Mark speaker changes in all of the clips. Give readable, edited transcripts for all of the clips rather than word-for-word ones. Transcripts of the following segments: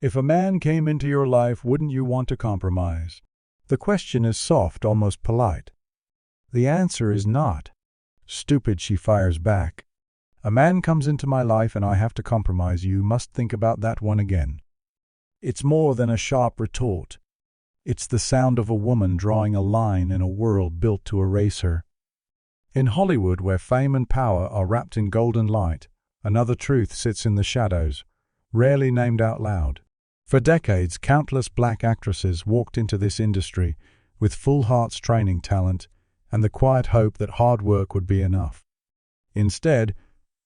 Speaker 1: If a man came into your life, wouldn't you want to compromise? The question is soft, almost polite. The answer is not. Stupid, she fires back. A man comes into my life and I have to compromise. You must think about that one again. It's more than a sharp retort. It's the sound of a woman drawing a line in a world built to erase her. In Hollywood, where fame and power are wrapped in golden light, another truth sits in the shadows, rarely named out loud. For decades, countless black actresses walked into this industry with full hearts, training, talent, and the quiet hope that hard work would be enough. Instead,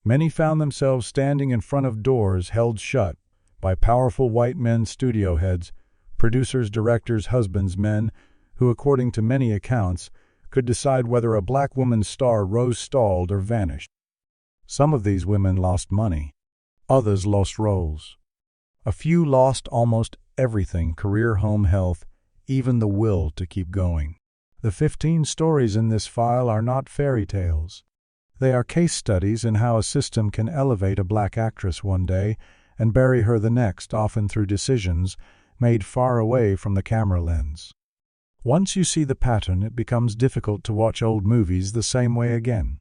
Speaker 1: many found themselves standing in front of doors held shut by powerful white men, studio heads, producers, directors, husbands, men who, according to many accounts, could decide whether a black woman's star rose, stalled, or vanished. Some of these women lost money. Others lost roles. A few lost almost everything: career, home, health, even the will to keep going. The 15 stories in this file are not fairy tales. They are case studies in how a system can elevate a black actress one day and bury her the next, often through decisions made far away from the camera lens. Once you see the pattern, it becomes difficult to watch old movies the same way again.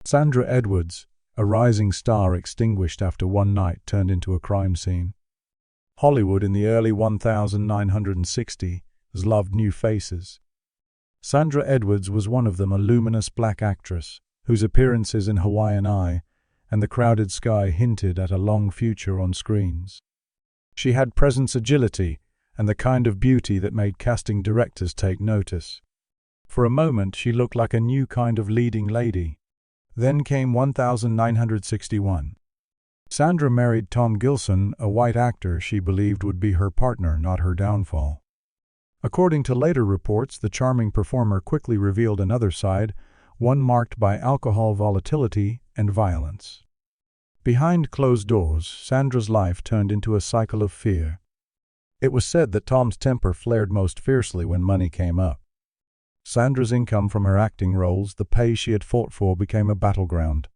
Speaker 1: Sandra Edwards, a rising star extinguished after one night, turned into a crime scene. Hollywood in the early 1960s loved new faces. Sandra Edwards was one of them, a luminous black actress whose appearances in Hawaiian Eye and The Crowded Sky hinted at a long future on screens. She had presence, agility, and the kind of beauty that made casting directors take notice. For a moment, she looked like a new kind of leading lady. Then came 1961. Sandra married Tom Gilson, a white actor she believed would be her partner, not her downfall. According to later reports, the charming performer quickly revealed another side, one marked by alcohol, volatility, and violence. Behind closed doors, Sandra's life turned into a cycle of fear. It was said that Tom's temper flared most fiercely when money came up. Sandra's income from her acting roles, the pay she had fought for, became a battleground.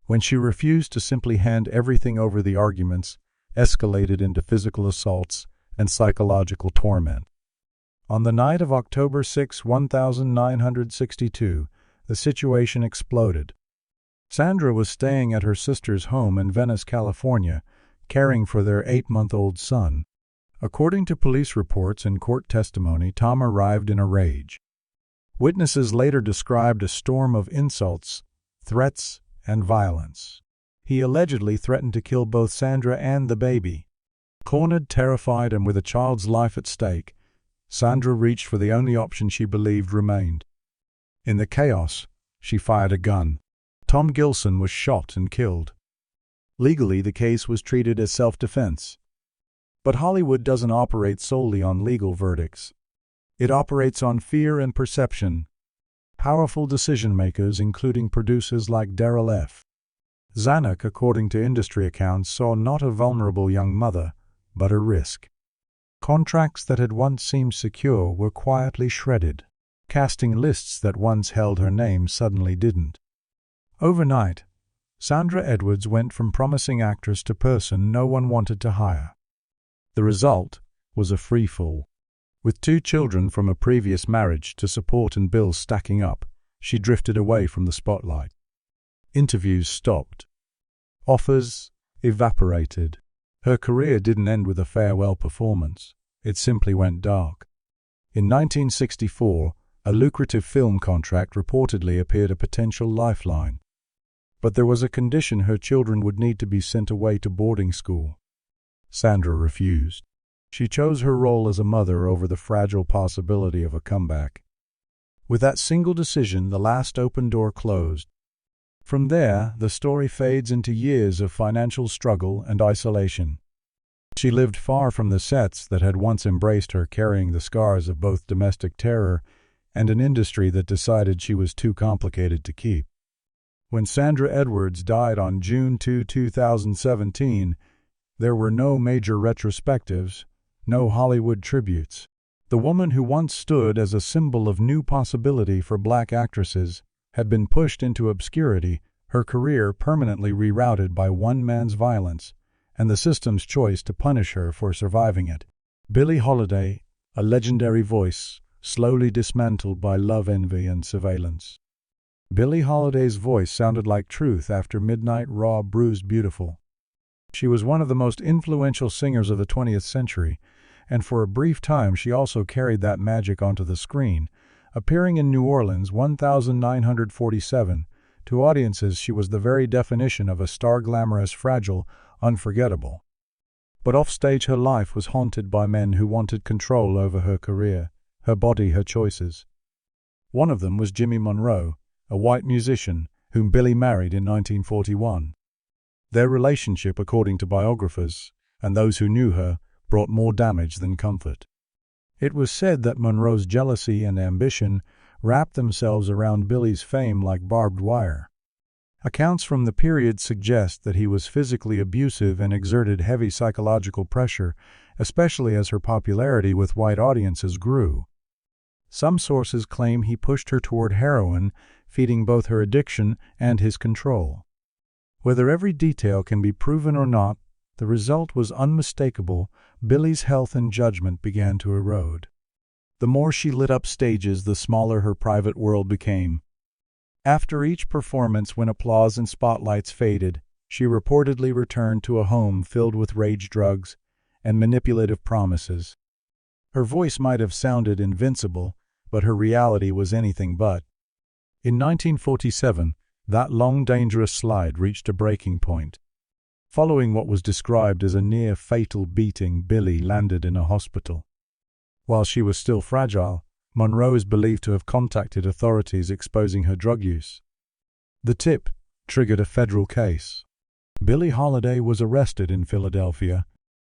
Speaker 1: When she refused to simply hand everything over, the arguments escalated into physical assaults and psychological torment. On the night of October 6, 1962, the situation exploded. Sandra was staying at her sister's home in Venice, California, caring for their 8-month-old son. According to police reports and court testimony, Tom arrived in a rage. Witnesses later described a storm of insults, threats, and violence. He allegedly threatened to kill both Sandra and the baby. Cornered, terrified, and with a child's life at stake, Sandra reached for the only option she believed remained. In the chaos, she fired a gun. Tom Gilson was shot and killed. Legally, the case was treated as self-defense. But Hollywood doesn't operate solely on legal verdicts. It operates on fear and perception. Powerful decision-makers, including producers like Daryl F. Zanuck, according to industry accounts, saw not a vulnerable young mother, but a risk. Contracts that had once seemed secure were quietly shredded. Casting lists that once held her name suddenly didn't. Overnight, Sandra Edwards went from promising actress to person no one wanted to hire. The result was a freefall. With 2 children from a previous marriage to support and bills stacking up, she drifted away from the spotlight. Interviews stopped. Offers evaporated. Her career didn't end with a farewell performance. It simply went dark. In 1964, a lucrative film contract reportedly appeared, a potential lifeline. But there was a condition: her children would need to be sent away to boarding school. Sandra refused. She chose her role as a mother over the fragile possibility of a comeback. With that single decision, the last open door closed. From there, the story fades into years of financial struggle and isolation. She lived far from the sets that had once embraced her, carrying the scars of both domestic terror and an industry that decided she was too complicated to keep. When Sandra Edwards died on June 2, 2017, there were no major retrospectives, no Hollywood tributes. The woman who once stood as a symbol of new possibility for black actresses had been pushed into obscurity, her career permanently rerouted by one man's violence and the system's choice to punish her for surviving it. Billie Holiday, a legendary voice, slowly dismantled by love envy and surveillance. Billie Holiday's voice sounded like truth after midnight, raw, bruised, beautiful. She was one of the most influential singers of the 20th century, and for a brief time she also carried that magic onto the screen, appearing in New Orleans 1947. To audiences, she was the very definition of a star, glamorous, fragile, unforgettable. But offstage her life was haunted by men who wanted control over her career, her body, her choices. One of them was Jimmy Monroe, a white musician whom Billie married in 1941. Their relationship, according to biographers and those who knew her, brought more damage than comfort. It was said that Monroe's jealousy and ambition wrapped themselves around Billie's fame like barbed wire. Accounts from the period suggest that he was physically abusive and exerted heavy psychological pressure, especially as her popularity with white audiences grew. Some sources claim he pushed her toward heroin, feeding both her addiction and his control. Whether every detail can be proven or not, the result was unmistakable. Billie's health and judgment began to erode. The more she lit up stages, the smaller her private world became. After each performance, when applause and spotlights faded, she reportedly returned to a home filled with rage, drugs, and manipulative promises. Her voice might have sounded invincible, but her reality was anything but. In 1947, that long, dangerous slide reached a breaking point. Following what was described as a near-fatal beating, Billie landed in a hospital. While she was still fragile, Monroe is believed to have contacted authorities exposing her drug use. The tip triggered a federal case. Billie Holiday was arrested in Philadelphia.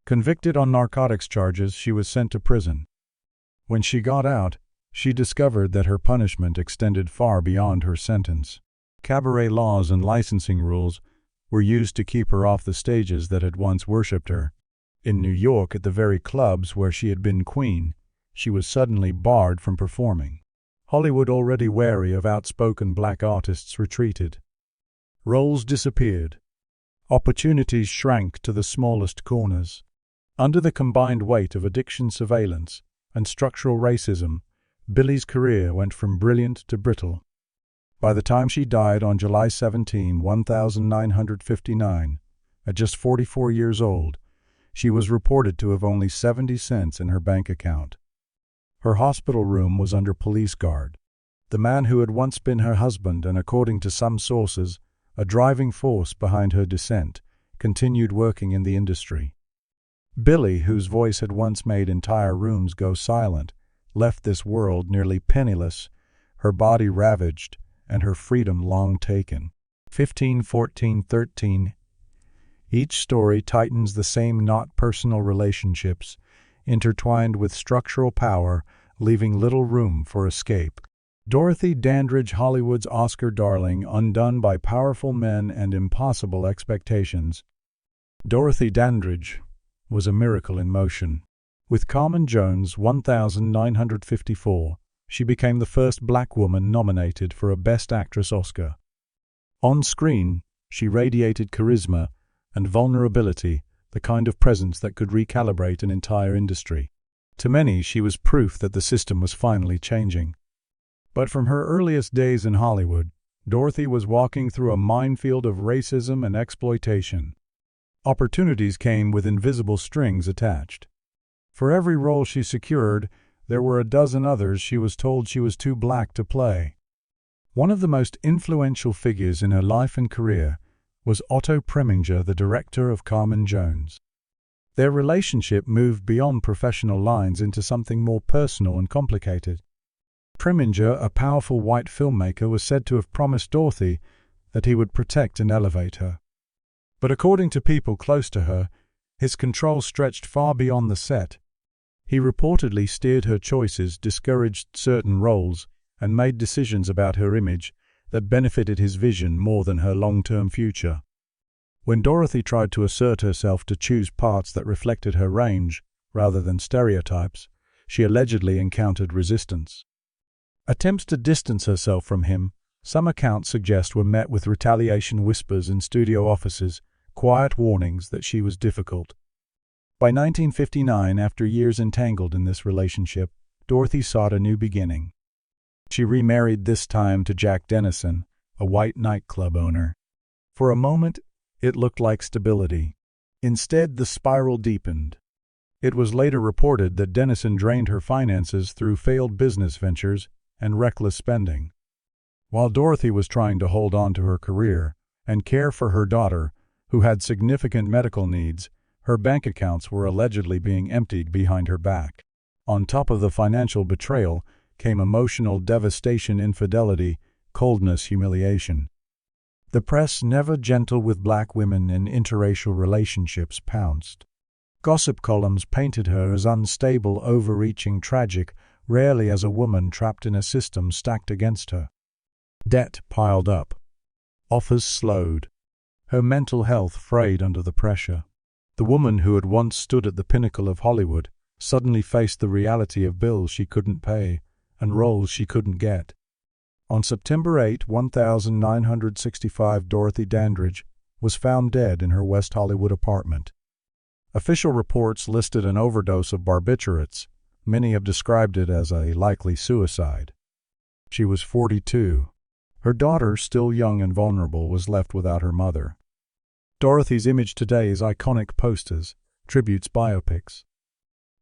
Speaker 1: Convicted on narcotics charges, she was sent to prison. When she got out, she discovered that her punishment extended far beyond her sentence. Cabaret laws and licensing rules were used to keep her off the stages that had once worshipped her. In New York, at the very clubs where she had been queen, she was suddenly barred from performing. Hollywood, already wary of outspoken black artists, retreated. Roles disappeared. Opportunities shrank to the smallest corners. Under the combined weight of addiction, surveillance, and structural racism, Billie's career went from brilliant to brittle. By the time she died on July 17, 1959, at just 44 years old, she was reported to have only 70 cents in her bank account. Her hospital room was under police guard. The man who had once been her husband and, according to some sources, a driving force behind her descent, continued working in the industry. Billie, whose voice had once made entire rooms go silent, left this world nearly penniless, her body ravaged, and her freedom long taken. 15, 14, 13. Each story tightens the same knot: personal relationships, intertwined with structural power, leaving little room for escape. Dorothy Dandridge, Hollywood's Oscar darling, undone by powerful men and impossible expectations. Dorothy Dandridge was a miracle in motion. With Carmen Jones, 1954, she became the first black woman nominated for a Best Actress Oscar. On screen, she radiated charisma and vulnerability, the kind of presence that could recalibrate an entire industry. To many, she was proof that the system was finally changing. But from her earliest days in Hollywood, Dorothy was walking through a minefield of racism and exploitation. Opportunities came with invisible strings attached. For every role she secured, there were a dozen others she was told she was too black to play. One of the most influential figures in her life and career was Otto Preminger, the director of Carmen Jones. Their relationship moved beyond professional lines into something more personal and complicated. Preminger, a powerful white filmmaker, was said to have promised Dorothy that he would protect and elevate her. But according to people close to her, his control stretched far beyond the set. He reportedly steered her choices, discouraged certain roles, and made decisions about her image that benefited his vision more than her long-term future. When Dorothy tried to assert herself, to choose parts that reflected her range rather than stereotypes, she allegedly encountered resistance. Attempts to distance herself from him, some accounts suggest, were met with retaliation. Whispers in studio offices quiet warnings that she was difficult. By 1959, after years entangled in this relationship, Dorothy sought a new beginning. She remarried, this time to Jack Dennison, a white nightclub owner. For a moment, it looked like stability. Instead, the spiral deepened. It was later reported that Dennison drained her finances through failed business ventures and reckless spending. While Dorothy was trying to hold on to her career and care for her daughter, who had significant medical needs, her bank accounts were allegedly being emptied behind her back. On top of the financial betrayal came emotional devastation, infidelity, coldness, humiliation. The press, never gentle with black women in interracial relationships, pounced. Gossip columns painted her as unstable, overreaching, tragic, rarely as a woman trapped in a system stacked against her. Debt piled up. Offers slowed. Her mental health frayed under the pressure. The woman who had once stood at the pinnacle of Hollywood suddenly faced the reality of bills she couldn't pay and roles she couldn't get. On September 8, 1965, Dorothy Dandridge was found dead in her West Hollywood apartment. Official reports listed an overdose of barbiturates. Many have described it as a likely suicide. She was 42. Her daughter, still young and vulnerable, was left without her mother. Dorothy's image today is iconic posters, tributes, biopics.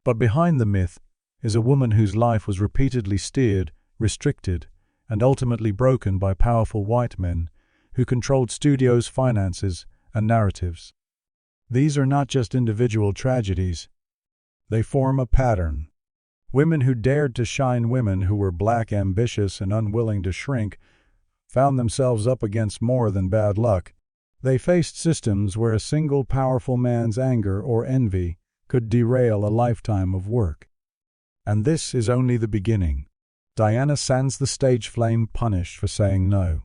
Speaker 1: But behind the myth is a woman whose life was repeatedly steered, restricted, and ultimately broken by powerful white men who controlled studios, finances, and narratives. These are not just individual tragedies. They form a pattern. Women who dared to shine, women who were black, ambitious, and unwilling to shrink, found themselves up against more than bad luck. They faced systems where a single powerful man's anger or envy could derail a lifetime of work. And this is only the beginning. Diana Sands, the stage flame, punished for saying no.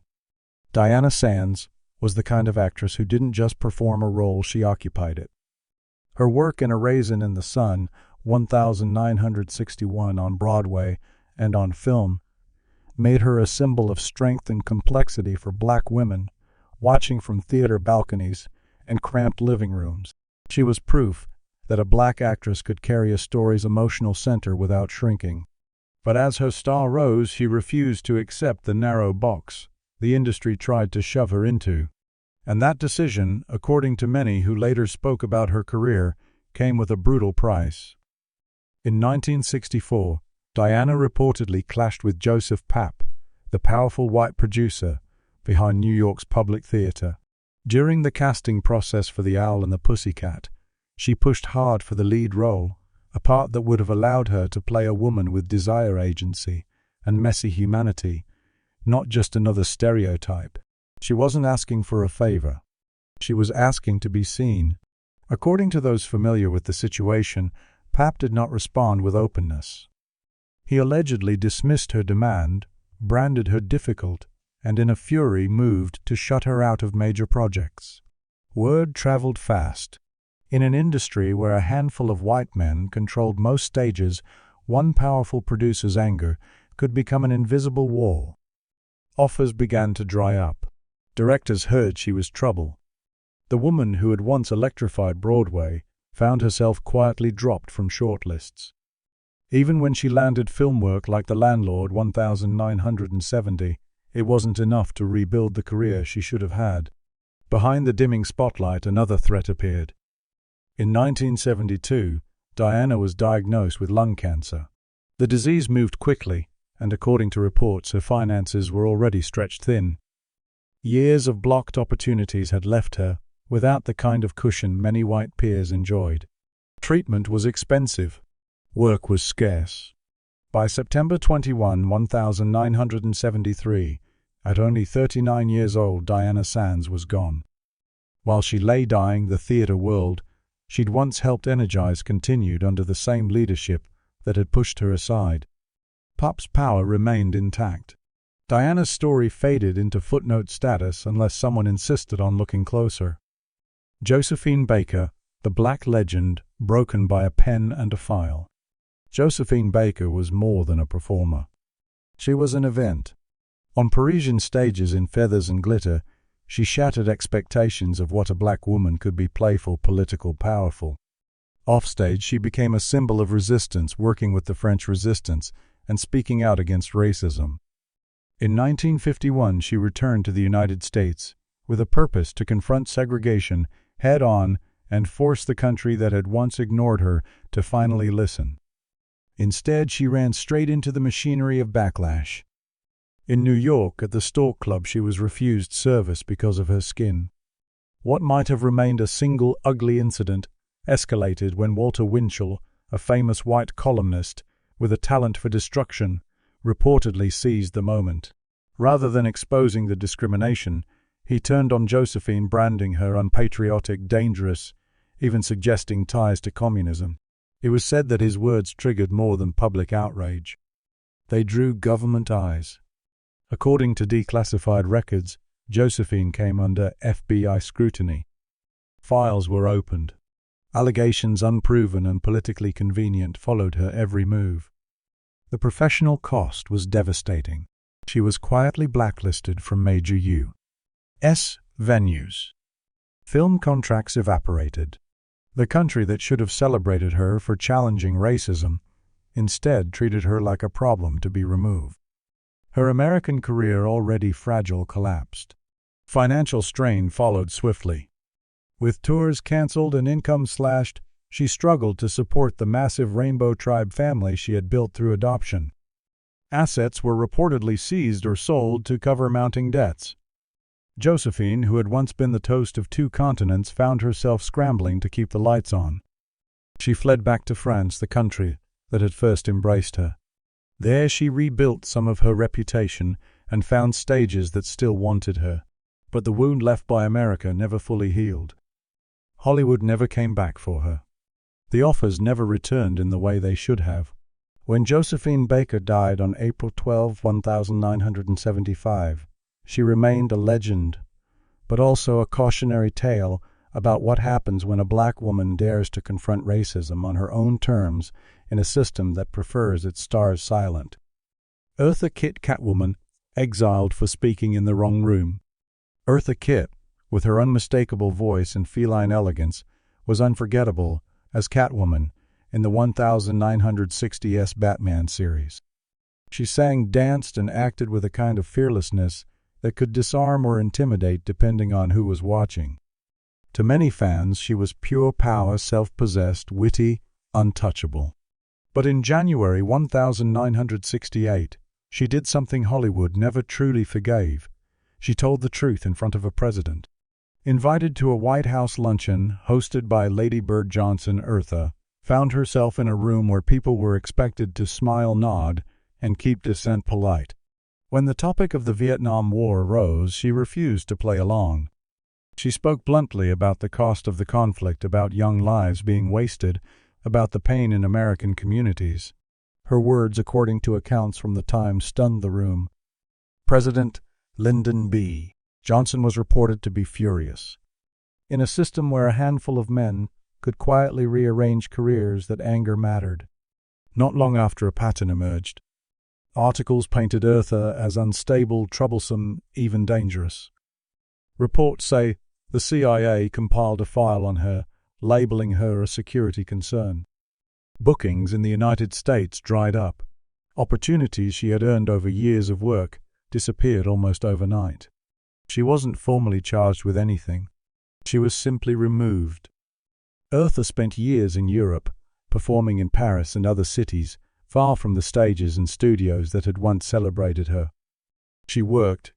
Speaker 1: Diana Sands was the kind of actress who didn't just perform a role, she occupied it. Her work in A Raisin in the Sun, 1961, on Broadway and on film, made her a symbol of strength and complexity for black women watching from theater balconies and cramped living rooms. She was proof that a black actress could carry a story's emotional center without shrinking. But as her star rose, she refused to accept the narrow box the industry tried to shove her into. And that decision, according to many who later spoke about her career, came with a brutal price. In 1964, Diana reportedly clashed with Joseph Papp, the powerful white producer behind New York's Public Theater. During the casting process for The Owl and the Pussycat, she pushed hard for the lead role, a part that would have allowed her to play a woman with desire, agency, and messy humanity, not just another stereotype. She wasn't asking for a favor. She was asking to be seen. According to those familiar with the situation, Papp did not respond with openness. He allegedly dismissed her demand, branded her difficult, and in a fury moved to shut her out of major projects. Word traveled fast. In an industry where a handful of white men controlled most stages, one powerful producer's anger could become an invisible wall. Offers began to dry up. Directors heard she was trouble. The woman who had once electrified Broadway found herself quietly dropped from shortlists. Even when she landed film work like The Landlord, 1970, it wasn't enough to rebuild the career she should have had. Behind the dimming spotlight, another threat appeared. In 1972, Diana was diagnosed with lung cancer. The disease moved quickly, and according to reports, her finances were already stretched thin. Years of blocked opportunities had left her without the kind of cushion many white peers enjoyed. Treatment was expensive. Work was scarce. By September 21, 1973, at only 39 years old, Diana Sands was gone. While she lay dying, the theater world she'd once helped energize continued under the same leadership that had pushed her aside. Papp's power remained intact. Diana's story faded into footnote status unless someone insisted on looking closer. Josephine Baker, the black legend, broken by a pen and a file. Josephine Baker was more than a performer. She was an event. On Parisian stages in feathers and glitter, She shattered expectations of what a black woman could be: playful, political, powerful. Offstage, she became a symbol of resistance, working with the French resistance and speaking out against racism. In 1951, she returned to the United States with a purpose: to confront segregation head-on and force the country that had once ignored her to finally listen. Instead, she ran straight into the machinery of backlash. In New York, at the Stork Club, she was refused service because of her skin. What might have remained a single ugly incident escalated when Walter Winchell, a famous white columnist with a talent for destruction, reportedly seized the moment. Rather than exposing the discrimination, he turned on Josephine, branding her unpatriotic, dangerous, even suggesting ties to communism. It was said that his words triggered more than public outrage. They drew government eyes. According to declassified records, Josephine came under FBI scrutiny. Files were opened. Allegations unproven and politically convenient followed her every move. The professional cost was devastating. She was quietly blacklisted from major U.S. venues. Film contracts evaporated. The country that should have celebrated her for challenging racism instead treated her like a problem to be removed. Her American career, already fragile, collapsed. Financial strain followed swiftly. With tours canceled and income slashed, she struggled to support the massive Rainbow Tribe family she had built through adoption. Assets were reportedly seized or sold to cover mounting debts. Josephine, who had once been the toast of 2 continents, found herself scrambling to keep the lights on. She fled back to France, the country that had first embraced her. There she rebuilt some of her reputation and found stages that still wanted her. But the wound left by America never fully healed. Hollywood never came back for her. The offers never returned in the way they should have. When Josephine Baker died on April 12, 1975, she remained a legend, but also a cautionary tale about what happens when a black woman dares to confront racism on her own terms in a system that prefers its stars silent. Eartha Kitt, Catwoman, exiled for speaking in the wrong room. Eartha Kitt, with her unmistakable voice and feline elegance, was unforgettable as Catwoman in the 1960s Batman series. She sang, danced, and acted with a kind of fearlessness that could disarm or intimidate depending on who was watching. To many fans, she was pure power, self-possessed, witty, untouchable. But in January 1968, she did something Hollywood never truly forgave. She told the truth in front of a president. Invited to a White House luncheon hosted by Lady Bird Johnson, Eartha found herself in a room where people were expected to smile, nod, and keep dissent polite. When the topic of the Vietnam War arose, she refused to play along. She spoke bluntly about the cost of the conflict, about young lives being wasted, about the pain in American communities. Her words, according to accounts from the time, stunned the room. President Lyndon B. Johnson was reported to be furious. In a system where a handful of men could quietly rearrange careers, that anger mattered. Not long after, a pattern emerged. Articles painted Eartha as unstable, troublesome, even dangerous. Reports say the CIA compiled a file on her, labeling her a security concern. Bookings in the United States dried up. Opportunities she had earned over years of work disappeared almost overnight. She wasn't formally charged with anything. She was simply removed. Eartha spent years in Europe, performing in Paris and other cities, far from the stages and studios that had once celebrated her. She worked,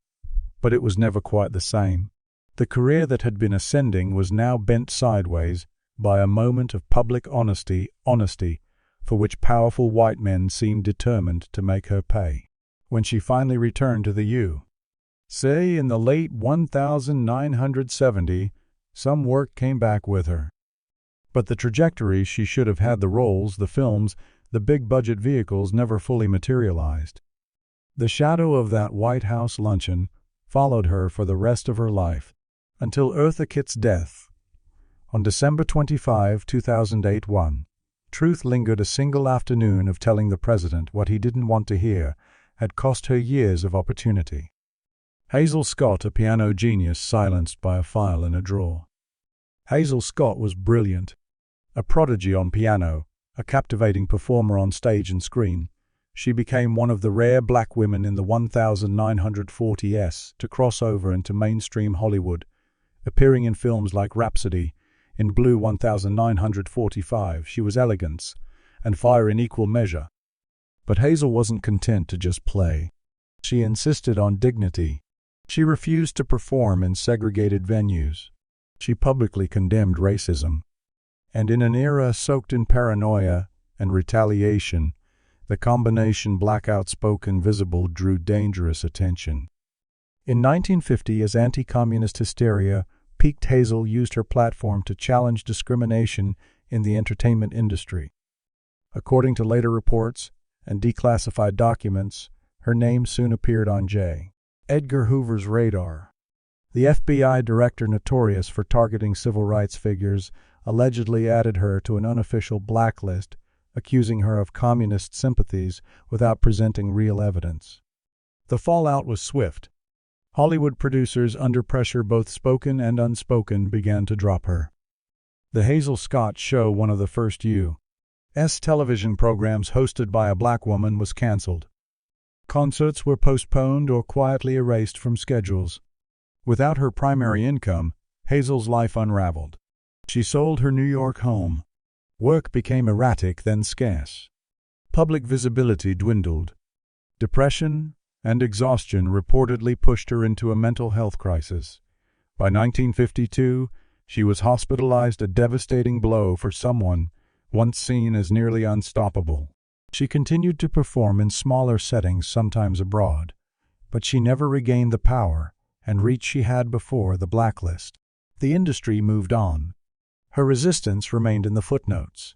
Speaker 1: but it was never quite the same. The career that had been ascending was now bent sideways by a moment of public honesty for which powerful white men seemed determined to make her pay. When she finally returned to the U.S. in the late 1970s, some work came back with her. But the trajectory she should have had, the roles, the films, the big-budget vehicles, never fully materialized. The shadow of that White House luncheon followed her for the rest of her life, until Eartha Kitt's death. On December 25, 2008, truth lingered. A single afternoon of telling the president what he didn't want to hear had cost her years of opportunity. Hazel Scott, a piano genius silenced by a file in a drawer. Hazel Scott was brilliant. A prodigy on piano, a captivating performer on stage and screen, she became one of the rare black women in the 1940s to cross over into mainstream Hollywood, appearing in films like Rhapsody. In Blue 1945, she was elegance and fire in equal measure. But Hazel wasn't content to just play. She insisted on dignity. She refused to perform in segregated venues. She publicly condemned racism. And in an era soaked in paranoia and retaliation, the combination black, outspoken, visible drew dangerous attention. In 1950, as anti-communist hysteria peaked, Hazel used her platform to challenge discrimination in the entertainment industry. According to later reports and declassified documents, her name soon appeared on J. Edgar Hoover's radar. The FBI director, notorious for targeting civil rights figures, allegedly added her to an unofficial blacklist, accusing her of communist sympathies without presenting real evidence. The fallout was swift. Hollywood producers, under pressure both spoken and unspoken, began to drop her. The Hazel Scott Show, one of the first U.S. television programs hosted by a black woman, was canceled. Concerts were postponed or quietly erased from schedules. Without her primary income, Hazel's life unraveled. She sold her New York home. Work became erratic, then scarce. Public visibility dwindled. Depression and exhaustion reportedly pushed her into a mental health crisis. By 1952, she was hospitalized, a devastating blow for someone once seen as nearly unstoppable. She continued to perform in smaller settings, sometimes abroad, but she never regained the power and reach she had before the blacklist. The industry moved on. Her resistance remained in the footnotes.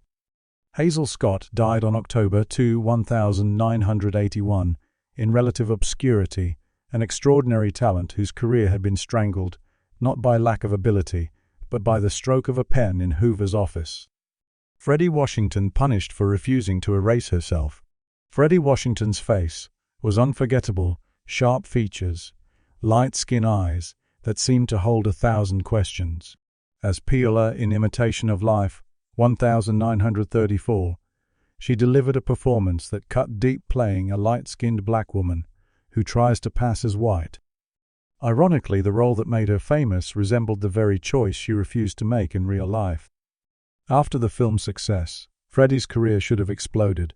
Speaker 1: Hazel Scott died on October 2, 1981, in relative obscurity, an extraordinary talent whose career had been strangled, not by lack of ability, but by the stroke of a pen in Hoover's office. Freddie Washington, punished for refusing to erase herself. Freddie Washington's face was unforgettable, sharp features, light skin eyes that seemed to hold 1,000 questions. As Peeler in Imitation of Life, 1934, she delivered a performance that cut deep, playing a light-skinned black woman who tries to pass as white. Ironically, the role that made her famous resembled the very choice she refused to make in real life. After the film's success, Freddie's career should have exploded.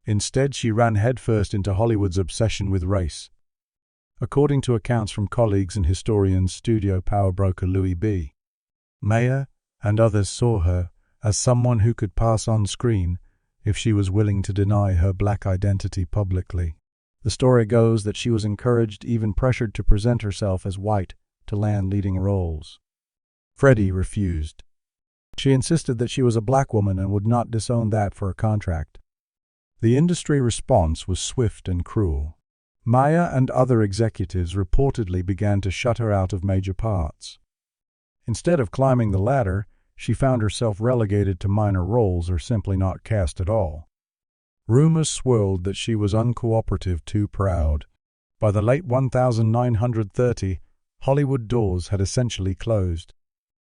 Speaker 1: Instead, she ran headfirst into Hollywood's obsession with race. According to accounts from colleagues and historians, studio power broker Louis B. Mayer and others saw her as someone who could pass on screen if she was willing to deny her black identity publicly. The story goes that she was encouraged, even pressured, to present herself as white to land leading roles. Freddie refused. She insisted that she was a black woman and would not disown that for a contract. The industry response was swift and cruel. Mayer and other executives reportedly began to shut her out of major parts. Instead of climbing the ladder, she found herself relegated to minor roles or simply not cast at all. Rumors swirled that she was uncooperative, too proud. By the late 1930, Hollywood doors had essentially closed.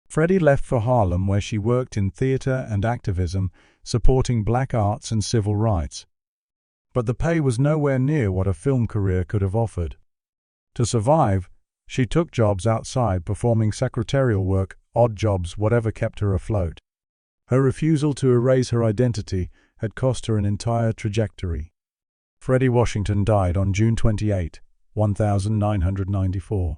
Speaker 1: Freddie left for Harlem, where she worked in theater and activism, supporting black arts and civil rights. But the pay was nowhere near what a film career could have offered. To survive, she took jobs outside, performing secretarial work, odd jobs, whatever kept her afloat. Her refusal to erase her identity had cost her an entire trajectory. Freddie Washington died on June 28, 1994.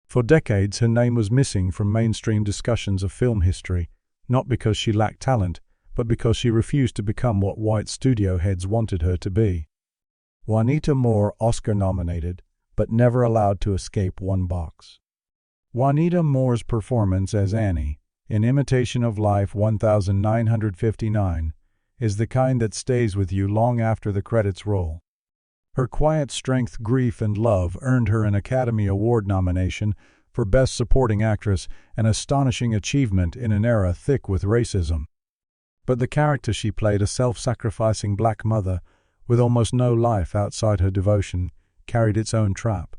Speaker 1: For decades, her name was missing from mainstream discussions of film history, not because she lacked talent, but because she refused to become what white studio heads wanted her to be. Juanita Moore, Oscar-nominated, but never allowed to escape one box. Juanita Moore's performance as Annie, in Imitation of Life 1959, is the kind that stays with you long after the credits roll. Her quiet strength, grief, and love earned her an Academy Award nomination for Best Supporting Actress, an astonishing achievement in an era thick with racism. But the character she played, a self-sacrificing black mother with almost no life outside her devotion, carried its own trap.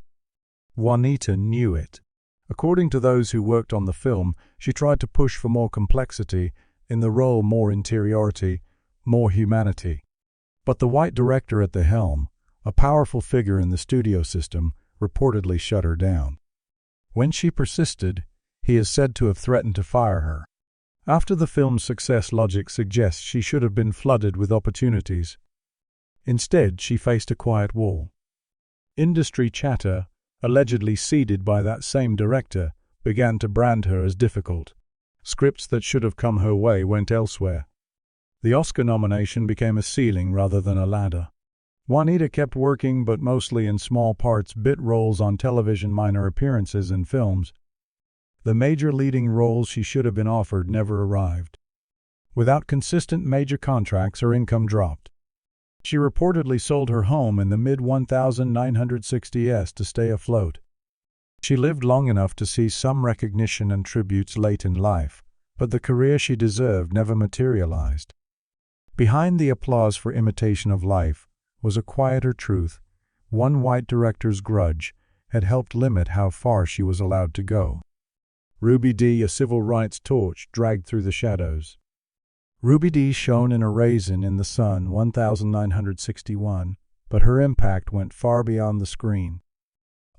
Speaker 1: Juanita knew it. According to those who worked on the film, she tried to push for more complexity in the role, more interiority, more humanity. But the white director at the helm, a powerful figure in the studio system, reportedly shut her down. When she persisted, he is said to have threatened to fire her. After the film's success, logic suggests she should have been flooded with opportunities. Instead, she faced a quiet wall. Industry chatter, allegedly seeded by that same director, began to brand her as difficult. Scripts that should have come her way went elsewhere. The Oscar nomination became a ceiling rather than a ladder. Juanita kept working, but mostly in small parts, bit roles on television, minor appearances in films. The major leading roles she should have been offered never arrived. Without consistent major contracts, her income dropped. She reportedly sold her home in the mid-1960s to stay afloat. She lived long enough to see some recognition and tributes late in life, but the career she deserved never materialized. Behind the applause for imitation of life was a quieter truth. One white director's grudge had helped limit how far she was allowed to go. Ruby Dee, a civil rights torch dragged through the shadows. Ruby Dee shone in a raisin in the sun, 1961, but her impact went far beyond the screen.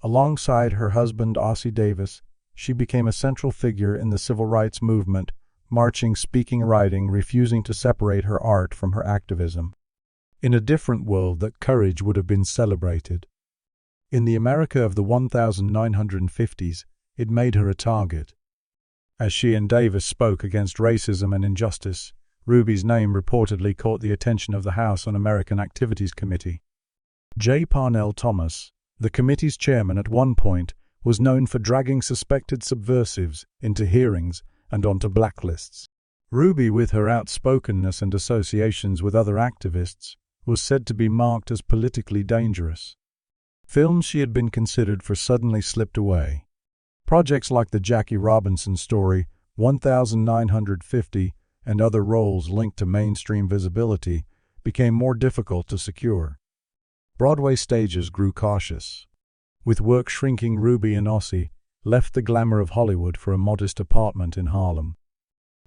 Speaker 1: Alongside her husband, Ossie Davis, she became a central figure in the civil rights movement, marching, speaking, writing, refusing to separate her art from her activism. In a different world, that courage would have been celebrated. In the America of the 1950s, it made her a target. As she and Davis spoke against racism and injustice, Ruby's name reportedly caught the attention of the House Un-American Activities Committee. J. Parnell Thomas, the committee's chairman at one point, was known for dragging suspected subversives into hearings and onto blacklists. Ruby, with her outspokenness and associations with other activists, was said to be marked as politically dangerous. Films she had been considered for suddenly slipped away. Projects like the Jackie Robinson story, 1950, and other roles linked to mainstream visibility became more difficult to secure. Broadway stages grew cautious. With work shrinking, Ruby and Ossie left the glamour of Hollywood for a modest apartment in Harlem.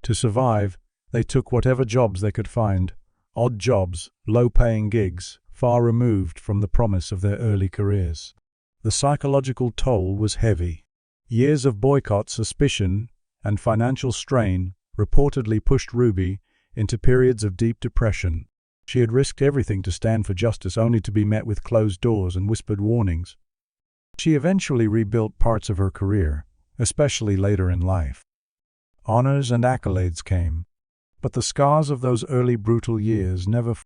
Speaker 1: To survive, they took whatever jobs they could find, odd jobs, low-paying gigs, far removed from the promise of their early careers. The psychological toll was heavy. Years of boycott, suspicion, and financial strain reportedly pushed Ruby into periods of deep depression. She had risked everything to stand for justice, only to be met with closed doors and whispered warnings. She eventually rebuilt parts of her career, especially later in life. Honors and accolades came, but the scars of those early brutal years never